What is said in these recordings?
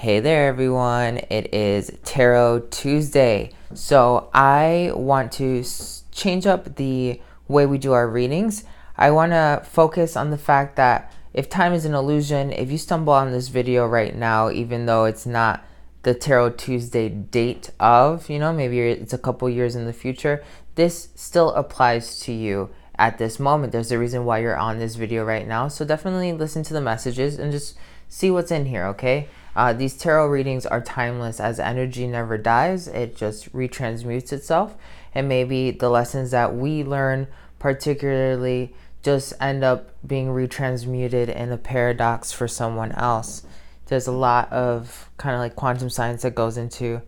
Hey there, everyone. It is Tarot Tuesday. So I want to change up the way we do our readings. I want to focus on the fact that if time is an illusion, if you stumble on this video right now, even though it's not the Tarot Tuesday date of, maybe it's a couple years in the future, this still applies to you at this moment. There's a reason why you're on this video right now. So definitely listen to the messages and just see what's in here, okay? These tarot readings are timeless, as energy never dies. It just retransmutes itself. And maybe the lessons that we learn particularly just end up being retransmuted in a paradox for someone else. There's a lot of kind of like quantum science that goes into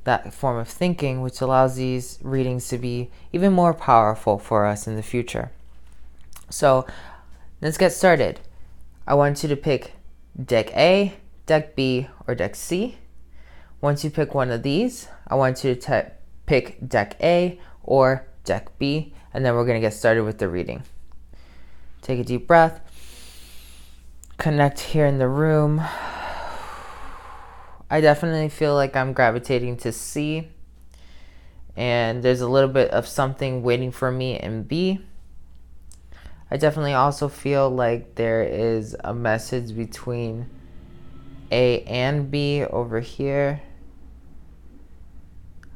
that form of thinking, which allows these readings to be even more powerful for us in the future. So let's get started. I want you to pick deck A, deck B, or deck C. Once you pick one of these, I want you to pick deck A or deck B, and then we're going to get started with the reading. Take a deep breath. Connect here in the room. I definitely feel like I'm gravitating to C, and there's a little bit of something waiting for me in B. I definitely also feel like there is a message between A and B over here.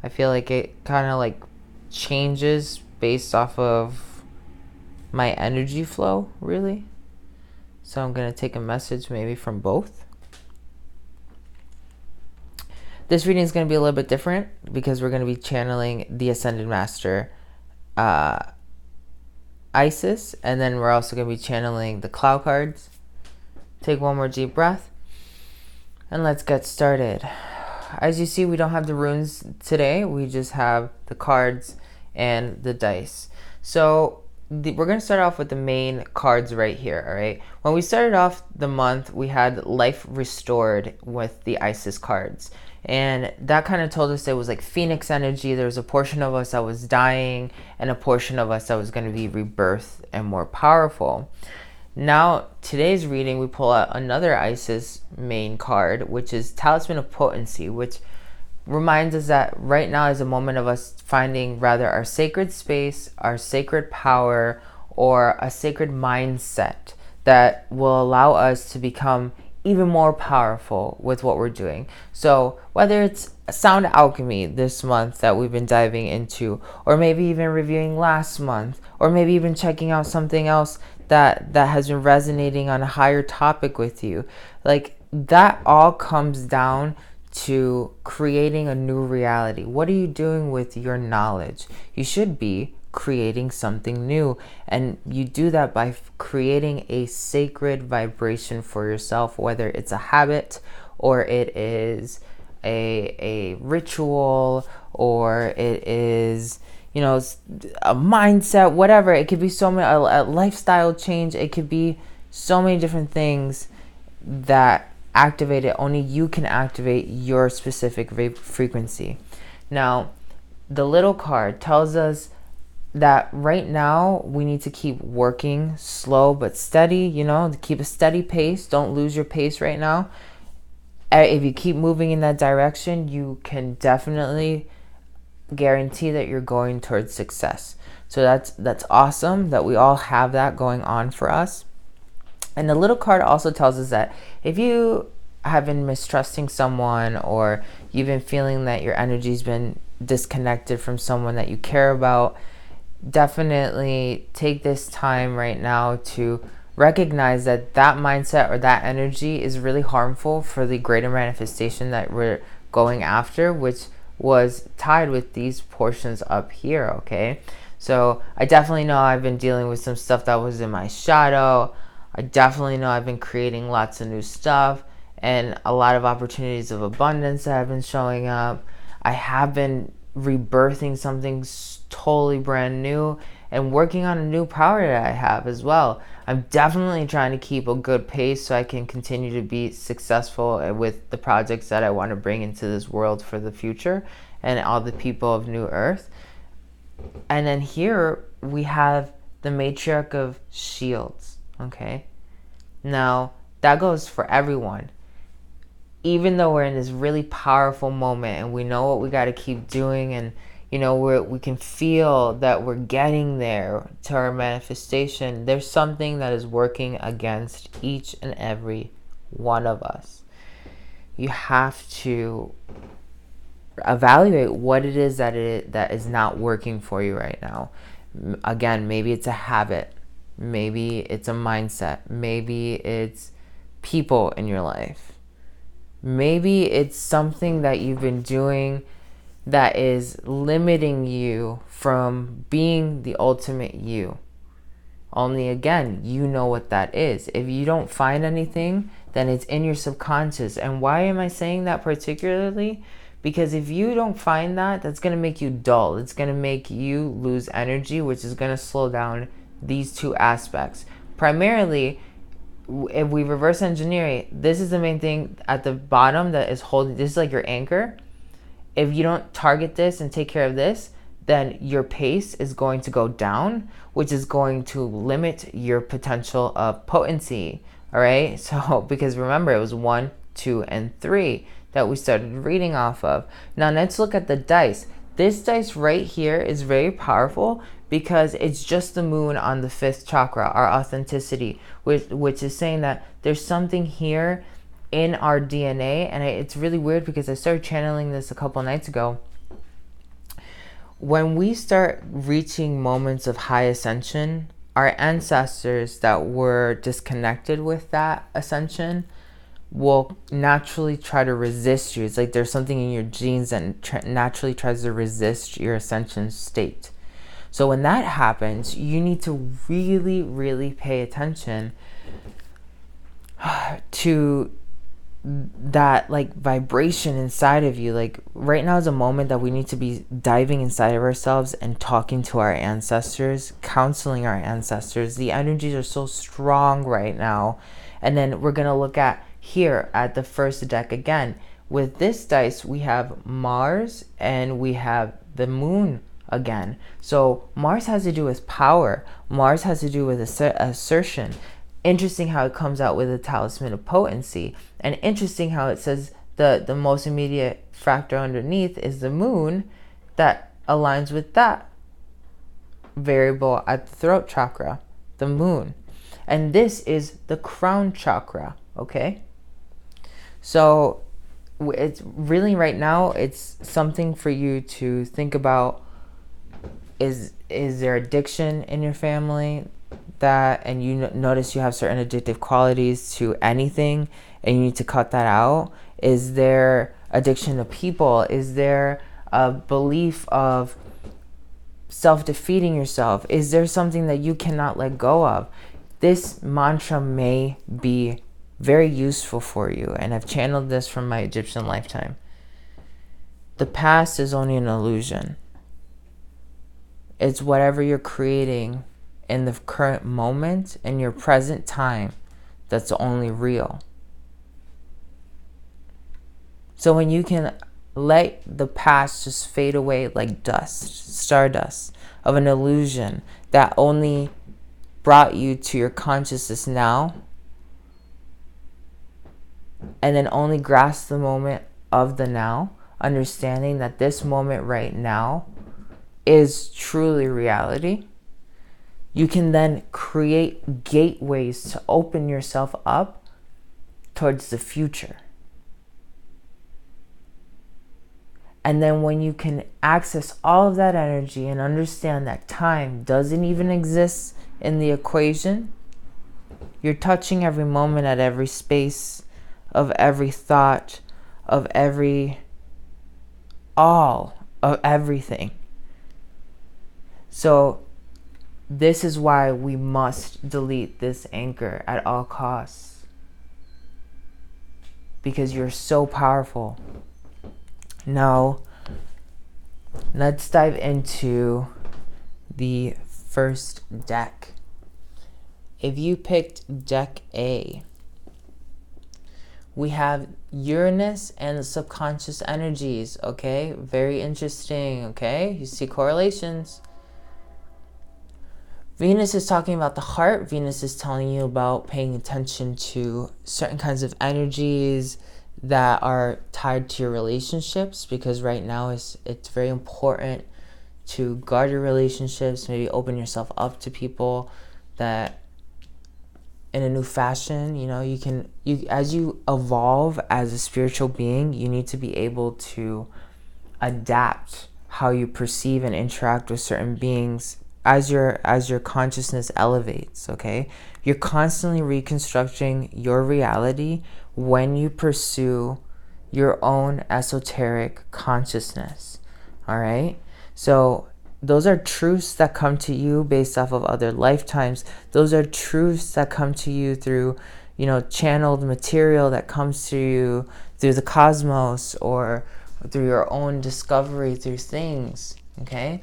I feel like it kind of like changes based off of my energy flow, really. So I'm going to take a message maybe from both. This reading is going to be a little bit different because we're going to be channeling the Ascended Master, Isis, and then we're also going to be channeling the Cloud cards. Take one more deep breath, and let's get started. As you see, we don't have the runes today. We just have the cards and the dice. So we're going to start off with the main cards right here, all right? When we started off the month, we had Life Restored with the Isis cards. And that kind of told us it was like Phoenix energy. There was a portion of us that was dying and a portion of us that was going to be rebirthed and more powerful. Now, today's reading, we pull out another Isis main card, which is Talisman of Potency, which reminds us that right now is a moment of us finding rather our sacred space, our sacred power, or a sacred mindset that will allow us to become even more powerful with what we're doing. So whether it's sound alchemy this month that we've been diving into, or maybe even reviewing last month, or maybe even checking out something else that has been resonating on a higher topic with you, like that all comes down to creating a new reality. What are you doing with your knowledge? You should be creating something new, and you do that by creating a sacred vibration for yourself, whether it's a habit or it is a ritual or it is a mindset, whatever. It could be so many, a lifestyle change. It could be so many different things that activate it. Only you can activate your specific frequency. Now, the little card tells us that right now we need to keep working slow but steady, to keep a steady pace. Don't lose your pace right now. If you keep moving in that direction, you can definitely guarantee that you're going towards success. So that's awesome that we all have that going on for us. And the little card also tells us that if you have been mistrusting someone, or you've been feeling that your energy's been disconnected from someone that you care about, definitely take this time right now to recognize that that mindset or that energy is really harmful for the greater manifestation that we're going after, which was tied with these portions up here, okay? So I definitely know I've been dealing with some stuff that was in my shadow. I definitely know I've been creating lots of new stuff and a lot of opportunities of abundance that have been showing up. I have been rebirthing something totally brand new and working on a new power that I have as well. I'm definitely trying to keep a good pace so I can continue to be successful with the projects that I want to bring into this world for the future and all the people of New Earth. And then here we have the Matriarch of Shields, okay? Now, that goes for everyone. even though we're in this really powerful moment and we know what we got to keep doing, and we can feel that we're getting there to our manifestation, there's something that is working against each and every one of us. You have to evaluate what it is that is not working for you right now. Again, maybe it's a habit, maybe it's a mindset, maybe it's people in your life, maybe it's something that you've been doing that is limiting you from being the ultimate you. Only, again, you know what that is. If you don't find anything, then it's in your subconscious. And why am I saying that particularly? Because if you don't find that, that's going to make you dull. It's going to make you lose energy, which is going to slow down these two aspects. Primarily, if we reverse engineer it, this is the main thing at the bottom that is holding, this is like your anchor. If you don't target this and take care of this, then your pace is going to go down, which is going to limit your potential of potency. All right. So, because remember, it was 1, 2, and 3 that we started reading off of. Now, let's look at the dice. This dice right here is very powerful because it's just the moon on the 5th chakra, our authenticity, which is saying that there's something here in our DNA. And it's really weird because I started channeling this a couple nights ago. When we start reaching moments of high ascension, our ancestors that were disconnected with that ascension will naturally try to resist you. It's like there's something in your genes that naturally tries to resist your ascension state. So when that happens, you need to really, really pay attention to that like vibration inside of you. Like right now is a moment that we need to be diving inside of ourselves and talking to our ancestors, counseling our ancestors. The energies are so strong right now. And then we're going to look at here at the first deck again. With this dice, we have Mars and we have the moon again. So Mars has to do with power. Mars has to do with assertion. Interesting how it comes out with a talisman of potency. And interesting how it says the most immediate factor underneath is the moon that aligns with that variable at the throat chakra, the moon. And this is the crown chakra, okay? So it's really right now, it's something for you to think about. Is there addiction in your family? That, and you notice you have certain addictive qualities to anything and you need to cut that out? Is there addiction to people? Is there a belief of self-defeating yourself? Is there something that you cannot let go of? This mantra may be very useful for you, and I've channeled this from my Egyptian lifetime. The past is only an illusion. It's whatever you're creating in the current moment, in your present time, that's only real. So when you can let the past just fade away like dust, stardust of an illusion that only brought you to your consciousness now, and then only grasp the moment of the now, understanding that this moment right now is truly reality, you can then create gateways to open yourself up towards the future. And then when you can access all of that energy and understand that time doesn't even exist in the equation, you're touching every moment at every space of every thought, of all of everything. So this is why we must delete this anchor at all costs. Because you're so powerful. Now, let's dive into the first deck. If you picked deck A, we have Uranus and the subconscious energies, okay? Very interesting, okay? You see correlations. Venus is talking about the heart. Venus is telling you about paying attention to certain kinds of energies that are tied to your relationships, because right now it's very important to guard your relationships, maybe open yourself up to people that in a new fashion. You as you evolve as a spiritual being, you need to be able to adapt how you perceive and interact with certain beings as your consciousness elevates. Okay, you're constantly reconstructing your reality when you pursue your own esoteric consciousness. All right, so those are truths that come to you based off of other lifetimes. Those are truths that come to you through, channeled material that comes to you through the cosmos, or through your own discovery through things. Okay,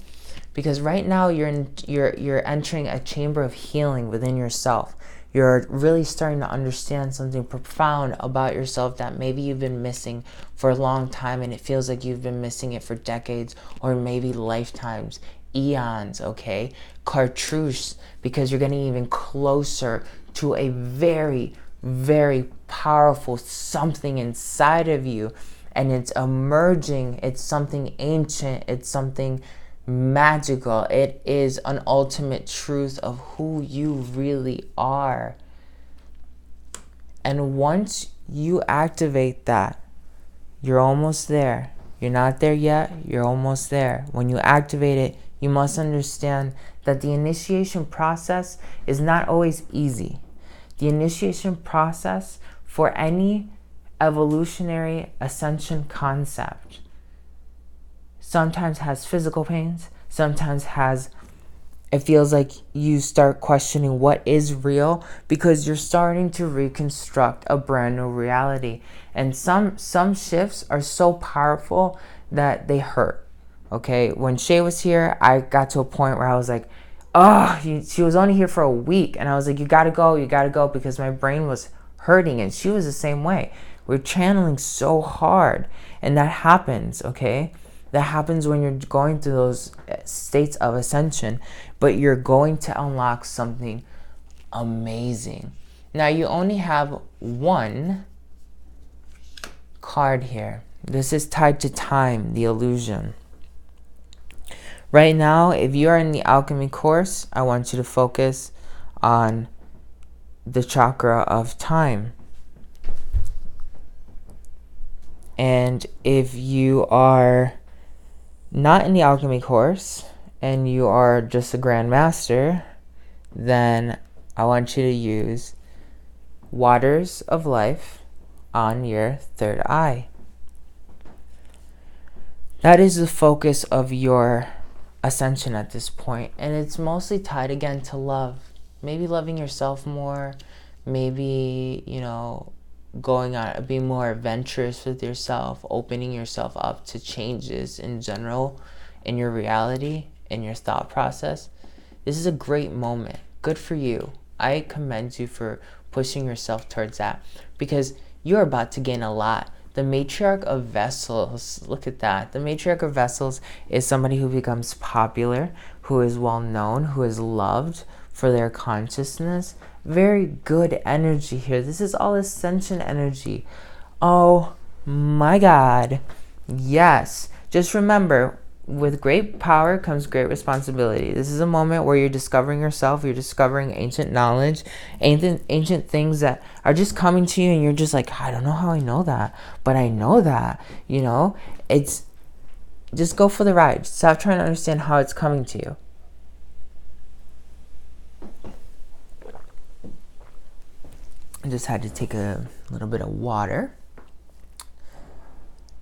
because right now you're entering a chamber of healing within yourself. You're really starting to understand something profound about yourself that maybe you've been missing for a long time, and it feels like you've been missing it for decades, or maybe lifetimes, eons. Okay, cartouche, because you're getting even closer to a very, very powerful something inside of you, and it's emerging. It's something ancient. It's something magical. It is an ultimate truth of who you really are. And once you activate that, you're almost there. You're not there yet, you're almost there. When you activate it, you must understand that the initiation process is not always easy. The initiation process for any evolutionary ascension concept sometimes has physical pains, sometimes it feels like you start questioning what is real, because you're starting to reconstruct a brand new reality. And some shifts are so powerful that they hurt. Okay, when Shay was here, I got to a point where I was like, she was only here for a week, and I was like, you gotta go, because my brain was hurting, and she was the same way. We're channeling so hard, and that happens. Okay, that happens when you're going through those states of ascension, but you're going to unlock something amazing. Now, you only have one card here. This is tied to time, the illusion. Right now, if you are in the alchemy course, I want you to focus on the chakra of time. And if you are not in the alchemy course and you are just a grandmaster, then I want you to use waters of life on your third eye. That is the focus of your ascension at this point, and it's mostly tied again to love. Maybe loving yourself more, maybe going on, being more adventurous with yourself, opening yourself up to changes in general in your reality, in your thought process. This is a great moment. Good for you. I commend you for pushing yourself towards that, because you're about to gain a lot. The matriarch of vessels, look at that. The matriarch of vessels is somebody who becomes popular, who is well known, who is loved for their consciousness. Very good energy here. This is all ascension energy. Oh my God. Yes. Just remember, with great power comes great responsibility. This is a moment where you're discovering yourself. You're discovering ancient knowledge, ancient things that are just coming to you, and you're just like, I don't know how I know that, but I know that. It's just go for the ride. Stop trying to understand how it's coming to you. I just had to take a little bit of water.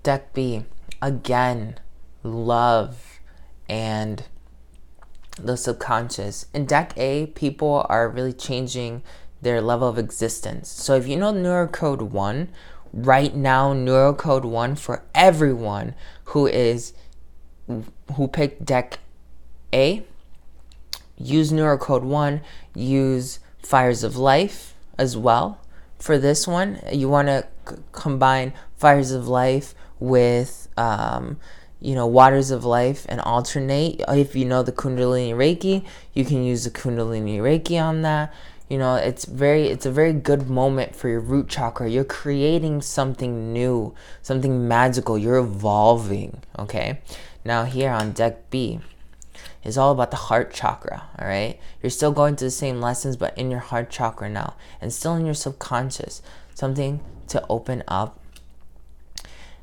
Deck B, again, love and the subconscious. In deck A, people are really changing their level of existence. So if you know neurocode 1, right now, neurocode 1 for everyone who picked deck A, use neurocode 1, use fires of life as well. For this one, you want to combine fires of life with waters of life, and alternate. If you know the Kundalini Reiki, you can use the Kundalini Reiki on that. You know, it's a very good moment for your root chakra. You're creating something new, something magical. You're evolving, okay? Now here on deck B is all about the heart chakra, all right? You're still going to the same lessons, but in your heart chakra now, and still in your subconscious. Something to open up.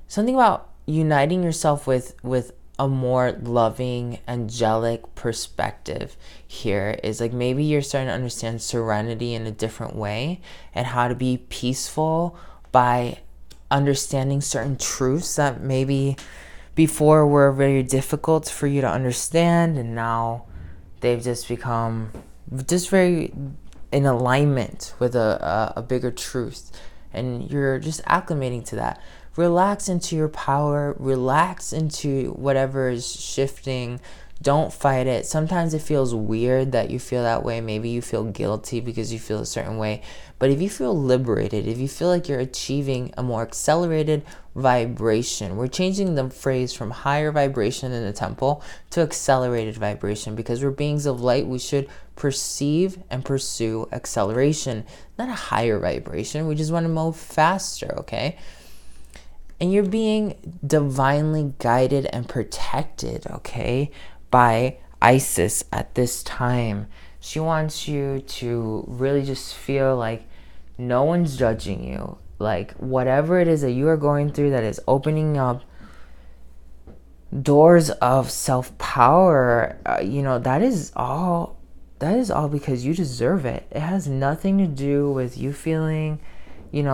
Something about uniting yourself with a more loving, angelic perspective here is like maybe you're starting to understand serenity in a different way and how to be peaceful by understanding certain truths that maybe before were very difficult for you to understand, and now they've just become just very in alignment with a bigger truth, and you're just acclimating to that. Relax into your power, relax into whatever is shifting. Don't fight it. Sometimes it feels weird that you feel that way. Maybe you feel guilty because you feel a certain way. But if you feel liberated, if you feel like you're achieving a more accelerated vibration, we're changing the phrase from higher vibration in the temple to accelerated vibration, because we're beings of light. We should perceive and pursue acceleration, not a higher vibration. We just want to move faster, okay? And you're being divinely guided and protected, okay, by Isis at this time. She wants you to really just feel like no one's judging you. Like whatever it is that you are going through that is opening up doors of self-power, that is all because you deserve it. It has nothing to do with you feeling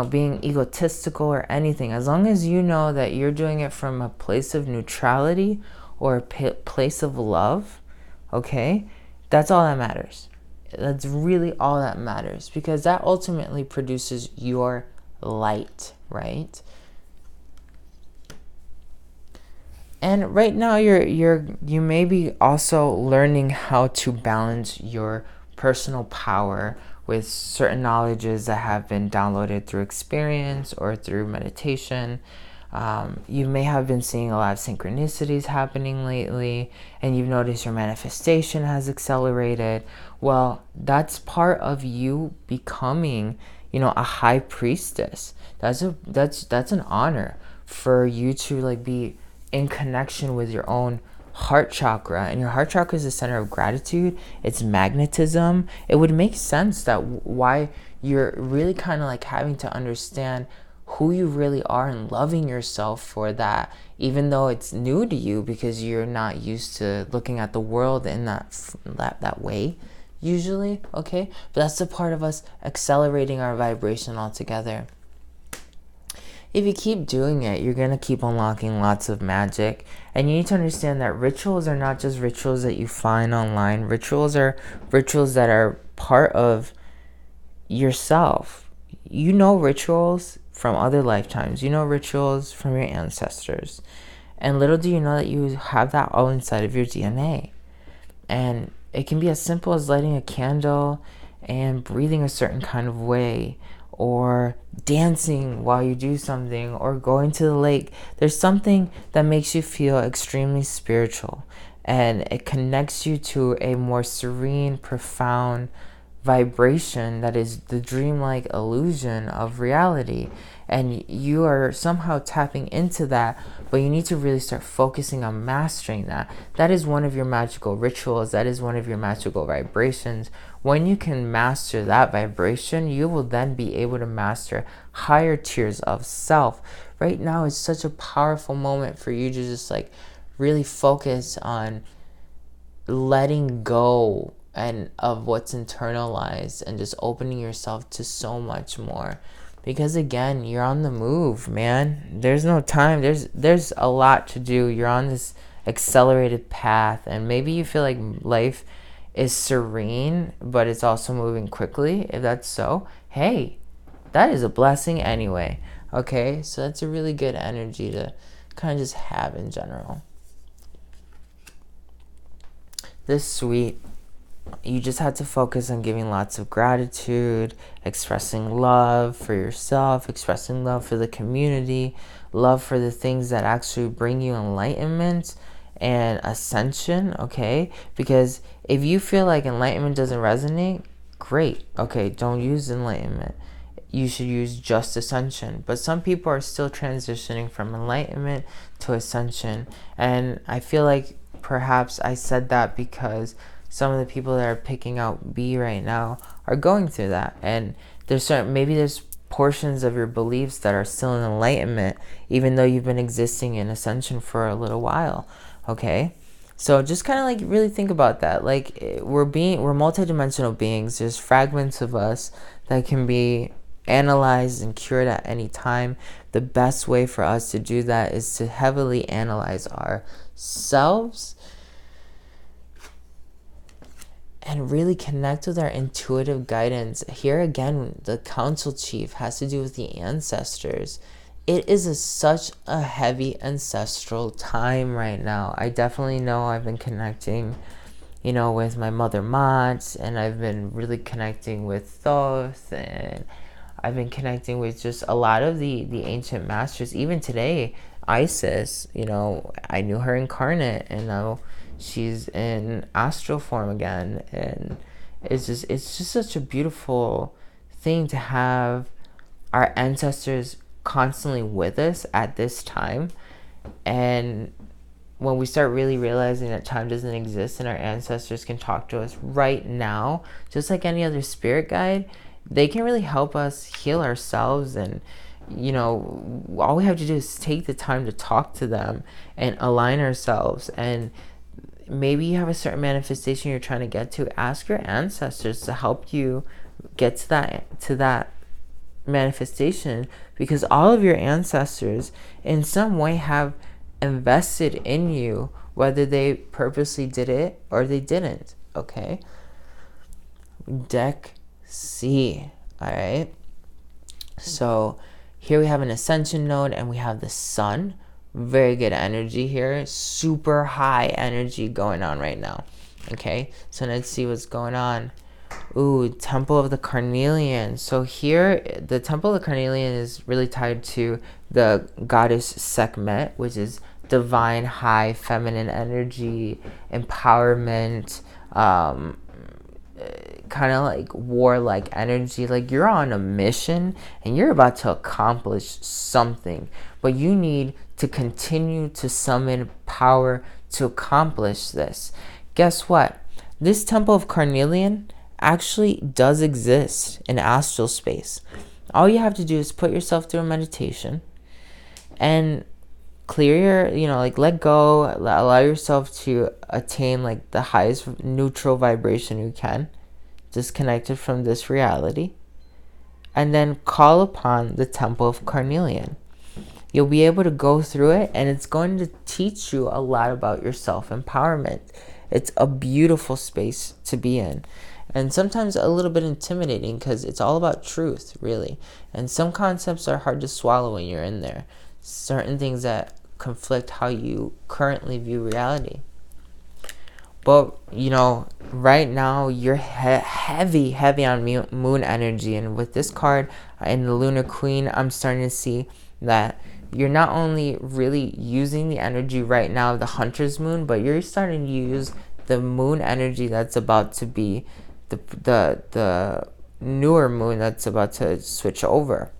being egotistical or anything. As long as you know that you're doing it from a place of neutrality or a place of love, okay, that's all that matters. That's really all that matters, because that ultimately produces your light, right? And right now you may be also learning how to balance your personal power with certain knowledges that have been downloaded through experience or through meditation. You may have been seeing a lot of synchronicities happening lately, and you've noticed your manifestation has accelerated. Well, that's part of you becoming, a high priestess. That's an honor for you to like be in connection with your own heart chakra, and your heart chakra is the center of gratitude. It's magnetism. It would make sense that why you're really kind of like having to understand who you really are and loving yourself for that, even though it's new to you because you're not used to looking at the world in that way usually, okay? But that's the part of us accelerating our vibration altogether. If you keep doing it, you're going to keep unlocking lots of magic. And you need to understand that rituals are not just rituals that you find online. Rituals are rituals that are part of yourself. You know rituals from other lifetimes. You know rituals from your ancestors. And little do you know that you have that all inside of your DNA. And it can be as simple as lighting a candle and breathing a certain kind of way, or dancing while you do something, or going to the lake. There's something that makes you feel extremely spiritual, and it connects you to a more serene, profound vibration that is the dreamlike illusion of reality. And you are somehow tapping into that, but you need to really start focusing on mastering that. That is one of your magical rituals. That is one of your magical vibrations. When you can master that vibration, you will then be able to master higher tiers of self. Right now is such a powerful moment for you to just like really focus on letting go and of what's internalized, and just opening yourself to so much more. Because again, you're on the move, man. There's no time. There's a lot to do. You're on this accelerated path, and maybe you feel like life is serene, but it's also moving quickly. If that's so, hey, that is a blessing anyway. Okay, so that's a really good energy to kind of just have in general. This suite, you just have to focus on giving lots of gratitude, expressing love for yourself, expressing love for the community, love for the things that actually bring you enlightenment and ascension, okay? Because if you feel like enlightenment doesn't resonate, Great. Okay, don't use enlightenment. You should use just ascension. But some people are still transitioning from enlightenment to ascension. And I feel like perhaps I said that because some of the people that are picking out B right now are going through that. And maybe there's portions of your beliefs that are still in enlightenment, even though you've been existing in ascension for a little while. Okay? So just kind of like really think about that. Like we're multidimensional beings. There's fragments of us that can be analyzed and cured at any time. The best way for us to do that is to heavily analyze ourselves and really connect with our intuitive guidance. Here again, the council chief has to do with the ancestors. It is such a heavy ancestral time right now. I definitely know I've been connecting, with my mother Mats, and I've been really connecting with Thoth, and I've been connecting with just a lot of the ancient masters. Even today, Isis, I knew her incarnate, and now she's in astral form again. And it's just such a beautiful thing to have our ancestors constantly with us at this time. And when we start really realizing that time doesn't exist and our ancestors can talk to us right now, just like any other spirit guide, they can really help us heal ourselves. And all we have to do is take the time to talk to them and align ourselves. And maybe you have a certain manifestation you're trying to get to. Ask your ancestors to help you get to that manifestation, because all of your ancestors in some way have invested in you, whether they purposely did it or they didn't. Okay, deck C. All right, so here we have an ascension node and we have the sun. Very good energy here, super high energy going on right now. Okay, so let's see what's going on. Ooh, Temple of the Carnelian. So here, the Temple of the Carnelian is really tied to the goddess Sekhmet, which is divine, high, feminine energy, empowerment, kind of like warlike energy. Like you're on a mission and you're about to accomplish something, but you need to continue to summon power to accomplish this. Guess what? This Temple of Carnelian actually does exist in astral space. All you have to do is put yourself through a meditation and clear your, let go, allow yourself to attain like the highest neutral vibration you can, disconnected from this reality, and then call upon the Temple of Carnelian. You'll be able to go through it, and it's going to teach you a lot about your self-empowerment. It's a beautiful space to be in. And sometimes a little bit intimidating because it's all about truth, really. And some concepts are hard to swallow when you're in there. Certain things that conflict how you currently view reality. But, right now you're heavy on moon energy. And with this card in the Lunar Queen, I'm starting to see that you're not only really using the energy right now of the Hunter's Moon, but you're starting to use the moon energy that's about to be the newer moon that's about to switch over.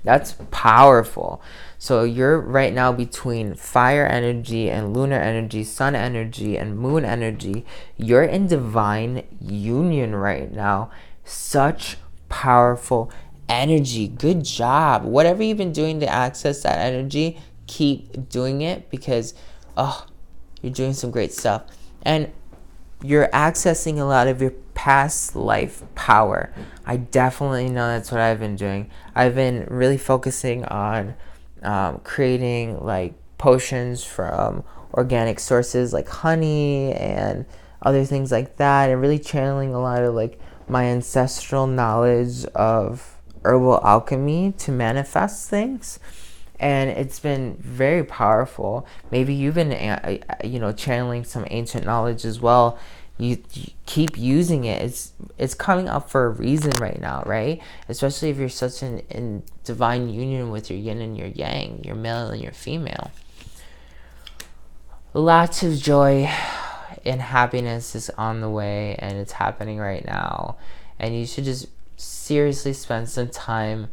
That's powerful. So you're right now between fire energy and lunar energy, sun energy and moon energy. You're in divine union right now. Such powerful energy. Good job. Whatever you've been doing to access that energy, keep doing it, because you're doing some great stuff. And you're accessing a lot of your past life power. I definitely know that's what I've been doing. I've been really focusing on creating like potions from organic sources like honey and other things like that, and really channeling a lot of like my ancestral knowledge of herbal alchemy to manifest things. And it's been very powerful. Maybe you've been channeling some ancient knowledge as well. You keep using it. It's coming up for a reason right now, right? Especially if you're such in divine union with your yin and your yang, your male and your female. Lots of joy and happiness is on the way, and it's happening right now. And you should just seriously spend some time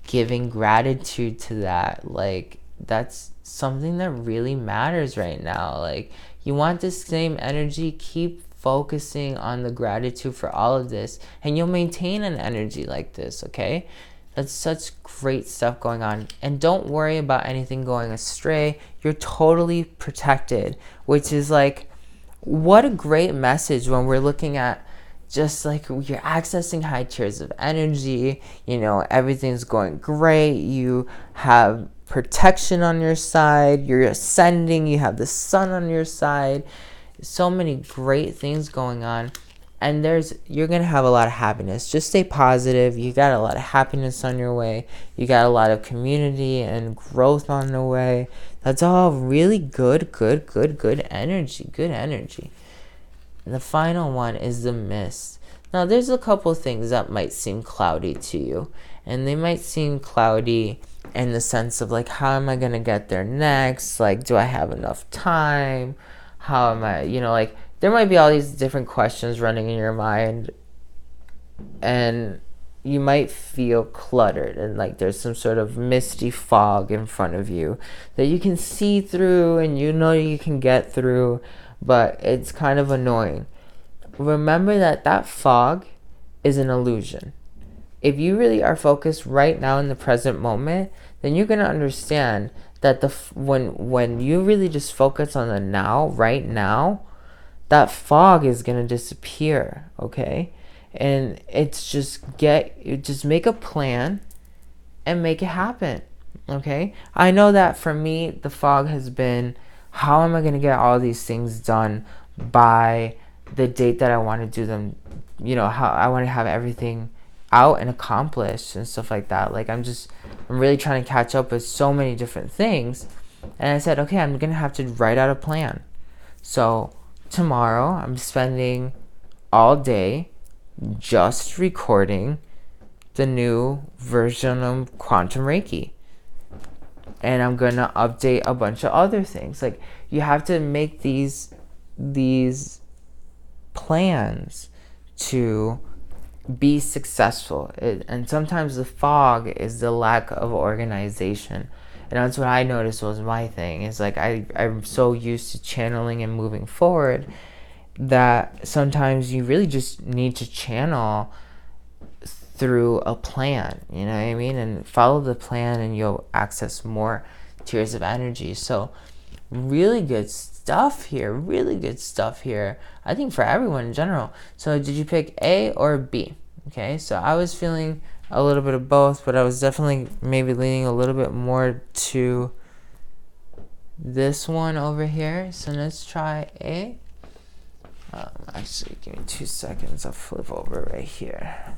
giving gratitude to that. Like, that's something that really matters right now. Like, you want this same energy, keep focusing on the gratitude for all of this, and you'll maintain an energy like this, okay? That's such great stuff going on. And don't worry about anything going astray. You're totally protected, which is like, what a great message when we're looking at just like you're accessing high tiers of energy, you know, everything's going great, you have protection on your side, you're ascending, you have the sun on your side, so many great things going on. And you're gonna have a lot of happiness. Just stay positive. You got a lot of happiness on your way. You got a lot of community and growth on the way. That's all really good energy. Good energy. And the final one is the mist. Now, there's a couple things that might seem cloudy to you. And they might seem cloudy in the sense of like, how am I going to get there next? Like, do I have enough time? How am I, like, there might be all these different questions running in your mind. And you might feel cluttered and like there's some sort of misty fog in front of you that you can see through and you can get through, but it's kind of annoying. Remember that fog is an illusion. If you really are focused right now in the present moment, then you're going to understand that when you really just focus on the now, right now, that fog is going to disappear, okay? And it's just make a plan and make it happen, okay? I know that for me, the fog has been, how am I going to get all these things done by the date that I want to do them? How I want to have everything out and accomplished and stuff like that. Like, I'm really trying to catch up with so many different things. And I said, okay, I'm going to have to write out a plan. So tomorrow I'm spending all day just recording the new version of Quantum Reiki. And I'm going to update a bunch of other things. Like, you have to make these plans to be successful. And sometimes the fog is the lack of organization. And that's what I noticed was my thing. Is like I'm so used to channeling and moving forward that sometimes you really just need to channel through a plan, you know what I mean? And follow the plan and you'll access more tiers of energy. So really good stuff here. I think for everyone in general. So did you pick A or B? Okay, so I was feeling a little bit of both, but I was definitely maybe leaning a little bit more to this one over here. So let's try A. Actually, give me 2 seconds. I'll flip over right here.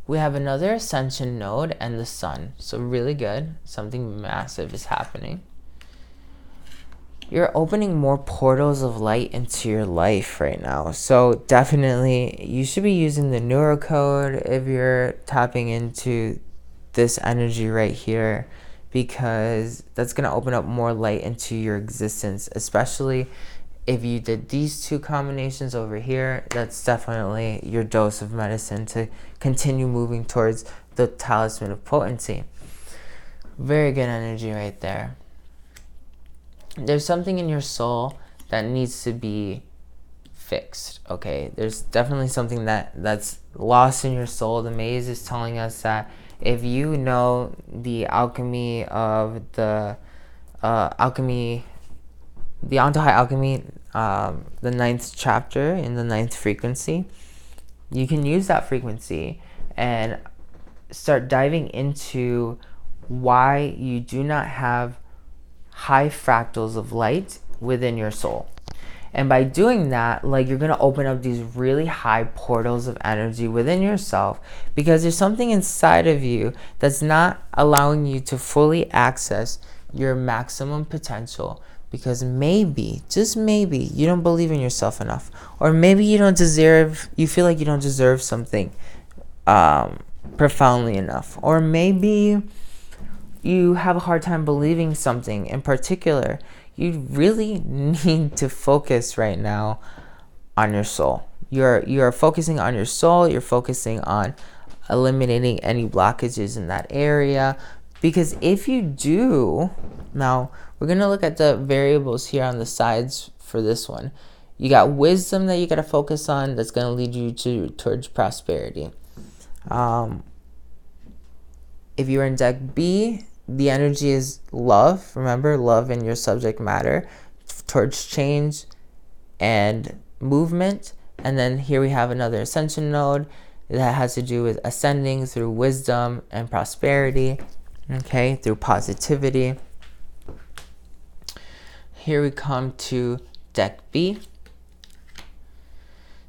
We have another Ascension node and the sun. So really good. Something massive is happening. You're opening more portals of light into your life right now. So definitely you should be using the neurocode if you're tapping into this energy right here, because that's going to open up more light into your existence, especially if you did these two combinations over here. That's definitely your dose of medicine to continue moving towards the talisman of potency. Very good energy right there. There's something in your soul that needs to be fixed, okay? There's definitely something that's lost in your soul. The maze is telling us that if you know the alchemy of the Antojai alchemy, the 9th chapter in the 9th frequency, you can use that frequency and start diving into why you do not have high fractals of light within your soul. And by doing that, like, you're going to open up these really high portals of energy within yourself, because there's something inside of you that's not allowing you to fully access your maximum potential, because maybe, just maybe, you don't believe in yourself enough, or maybe you feel like you don't deserve something profoundly enough, or maybe you have a hard time believing something in particular, you really need to focus right now on your soul. You're focusing on your soul. You're focusing on eliminating any blockages in that area. Because if you do, now we're going to look at the variables here on the sides for this one. You got wisdom that you got to focus on that's going to lead you towards prosperity. If you're in deck B, the energy is love. Remember, love in your subject matter towards change and movement. And then here we have another Ascension node that has to do with ascending through wisdom and prosperity, okay, through positivity. Here we come to deck B,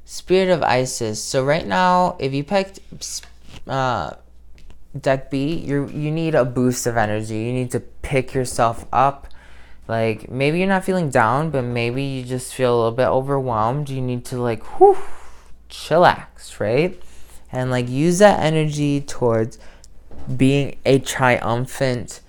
Spirit of Isis. So right now, if you picked deck B, you need a boost of energy. You need to pick yourself up. Like, maybe you're not feeling down, but maybe you just feel a little bit overwhelmed. You need to, like, chillax, right? And, like, use that energy towards being a triumphant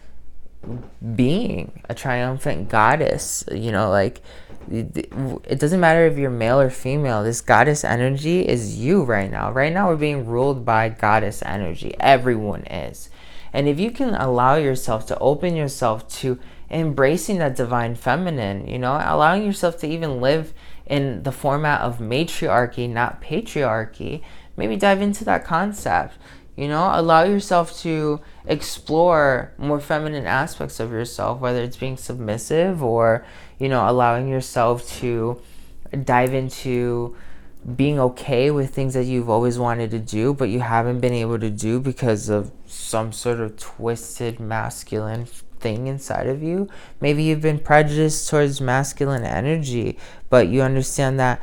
being, a triumphant goddess. You know, like, it doesn't matter if you're male or female. This goddess energy is you right now. Right now, we're being ruled by goddess energy. Everyone is. And if you can allow yourself to open yourself to embracing that divine feminine, you know, allowing yourself to even live in the format of matriarchy, not patriarchy, maybe dive into that concept. You know, allow yourself to explore more feminine aspects of yourself, whether it's being submissive or, you know, allowing yourself to dive into being okay with things that you've always wanted to do, but you haven't been able to do because of some sort of twisted masculine thing inside of you. Maybe you've been prejudiced towards masculine energy, but you understand that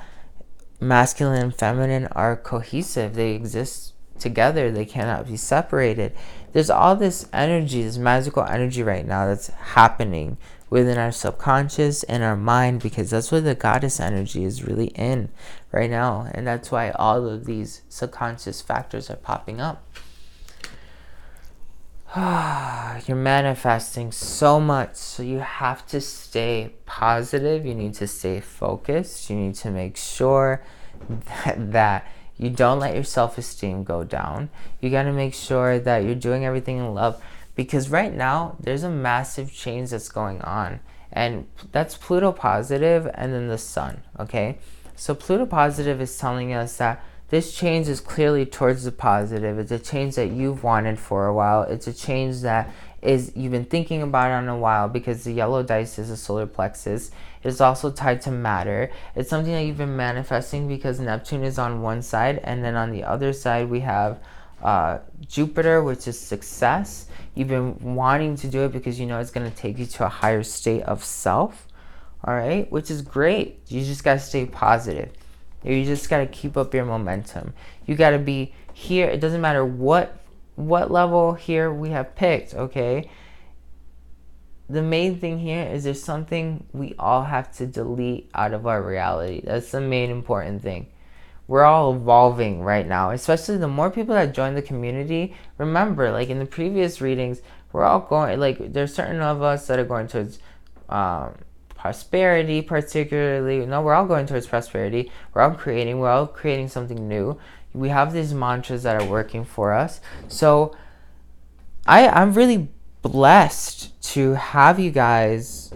masculine and feminine are cohesive. They exist together. They cannot be separated. There's all this energy, this magical energy right now that's happening within our subconscious and our mind, because that's where the goddess energy is really in right now. And that's why all of these subconscious factors are popping up. You're manifesting so much, so you have to stay positive. You need to stay focused. You need to make sure that you don't let your self-esteem go down. You got to make sure that you're doing everything in love, because right now there's a massive change that's going on, and that's Pluto positive and then the sun. Okay, so Pluto positive is telling us that this change is clearly towards the positive. It's a change that you've wanted for a while. It's a change that you've been thinking about on a while, because the yellow dice is a solar plexus. It's also tied to matter. It's something that you've been manifesting because Neptune is on one side, and then on the other side we have Jupiter, which is success. You've been wanting to do it because you know it's going to take you to a higher state of self, all right, which is great. You just got to stay positive. You just got to keep up your momentum. You got to be here. It doesn't matter what level here we have picked, okay? The main thing here is there's something we all have to delete out of our reality. That's the main important thing. We're all evolving right now, especially the more people that join the community. Remember, like in the previous readings, we're all going, like there's certain of us that are going towards prosperity, particularly. No, we're all going towards prosperity. We're all creating something new. We have these mantras that are working for us. So I'm really blessed to have you guys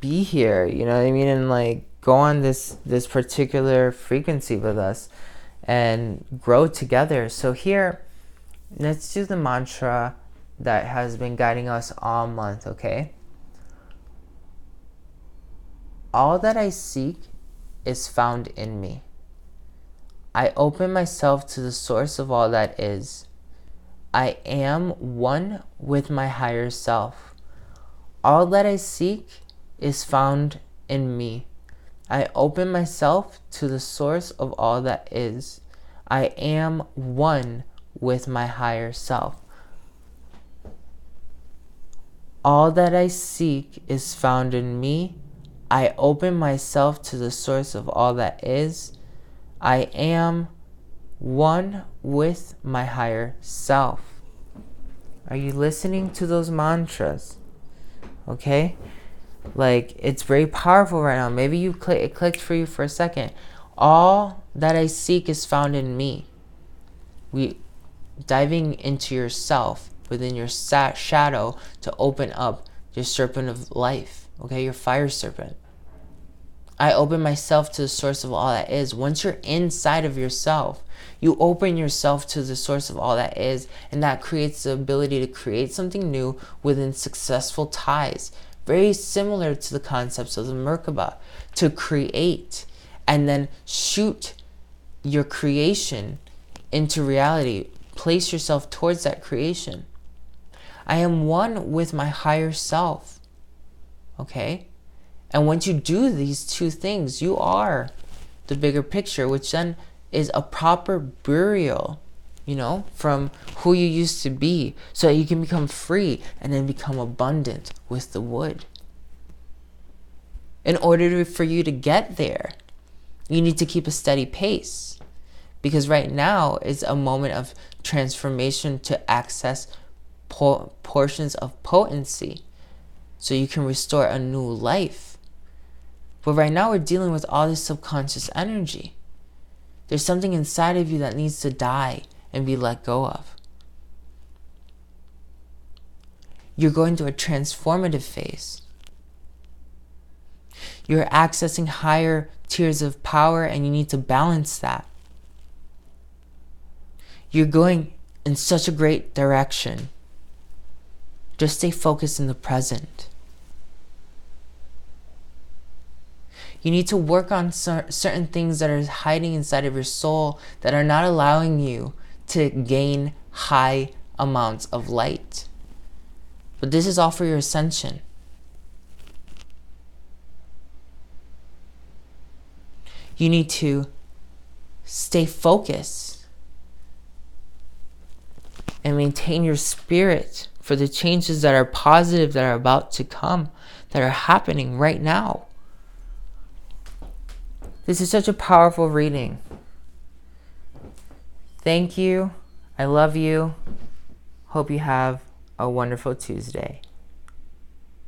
be here, you know what I mean, and like go on this particular frequency with us and grow together. So here, let's do the mantra that has been guiding us all month, okay? All that I seek is found in me. I open myself to the source of all that is. I am one with my higher self. All that I seek is found in me. I open myself to the source of all that is. I am one with my higher self. All that I seek is found in me. I open myself to the source of all that is. I am one with my higher self. Are you listening to those mantras? Okay? Like, it's very powerful right now. Maybe it clicked for you for a second. All that I seek is found in me. Diving into yourself, within your shadow, to open up your serpent of life. Okay? Your fire serpent. I open myself to the source of all that is. Once you're inside of yourself, you open yourself to the source of all that is, and that creates the ability to create something new within successful ties. Very similar to the concepts of the Merkaba, to create and then shoot your creation into reality. Place yourself towards that creation. I am one with my higher self. Okay? And once you do these two things, you are the bigger picture, which then is a proper burial, from who you used to be, so that you can become free and then become abundant with the wood. In order for you to get there, you need to keep a steady pace, because right now is a moment of transformation to access portions of potency, so you can restore a new life. But right now we're dealing with all this subconscious energy. There's something inside of you that needs to die and be let go of. You're going through a transformative phase. You're accessing higher tiers of power, and you need to balance that. You're going in such a great direction. Just stay focused in the present. You need to work on certain things that are hiding inside of your soul that are not allowing you to gain high amounts of light. But this is all for your ascension. You need to stay focused and maintain your spirit for the changes that are positive, that are about to come, that are happening right now. This is such a powerful reading. Thank you. I love you. Hope you have a wonderful Tuesday.